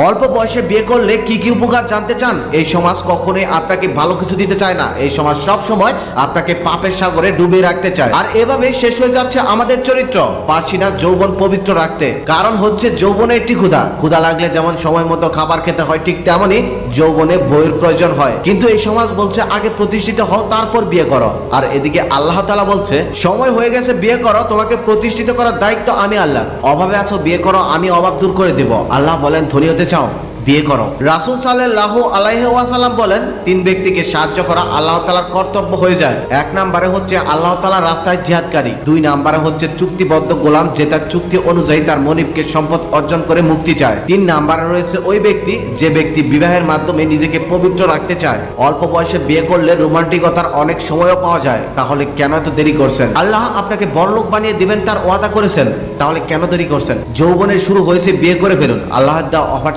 অল্প বয়সে বিয়ে করলে কি কি উপকার জানতে চান? এই সমাজ কখনোই আপনাকে ভালো কিছু দিতে চায় না। এই সমাজ সব সময় আপনাকে পাপের সাগরে ডুবিয়ে রাখতে চায়। আর এভাবে শেষ হয়ে যাচ্ছে আমাদের চরিত্র। পারছি না যৌবন পবিত্র রাখতে। কারণ হচ্ছে যৌবনে একটি ক্ষুধা লাগলে যেমন সময় মতো খাবার খেতে হয়, ঠিক তেমনই যৌবনে বইয়ের প্রয়োজন হয়। কিন্তু এই সমাজ বলছে আগে প্রতিষ্ঠিত হও, তারপর বিয়ে করো। আর এদিকে আল্লাহ তাআলা বলছে সময় হয়ে গেছে, বিয়ে করো, তোমাকে প্রতিষ্ঠিত করার দায়িত্ব আমি আল্লাহ। অভাবে আছো, বিয়ে করো, আমি অভাব দূর করে দেব। আল্লাহ বলেন ধনী হতে চাও, বিয়ে করো। রাসূল সাল্লাল্লাহু আলাইহি ওয়াসাল্লাম বলেন তিন ব্যক্তিকে সাহায্য করা আল্লাহ তাআলার কর্তব্য হয়ে যায়। এক নম্বরে হচ্ছে আল্লাহ তাআলার রাস্তায় জিহাদকারী। দুই নম্বরে হচ্ছে চুক্তিবদ্ধ গোলাম, যে তার চুক্তি অনুযায়ী তার মনিবকে সম্পদ অর্জন করে মুক্তি চায়। তিন নম্বরে রয়েছে ওই ব্যক্তি যে ব্যক্তি বিবাহের মাধ্যমে নিজেকে পবিত্র রাখতে চায়। অল্প বয়সে বিয়ে করলে রোমান্টিকতার অনেক সময়ও পাওয়া যায়। তাহলে কেন এত দেরি করছেন? আল্লাহ আপনাকে বড়লোক বানিয়ে দিবেন তার ওয়াদা করেছেন, তাহলে কেন দেরি করছেন? যৌবনের শুরু হয়েছে, বিয়ে করে ফেলুন। আল্লাহর দেওয়া অফার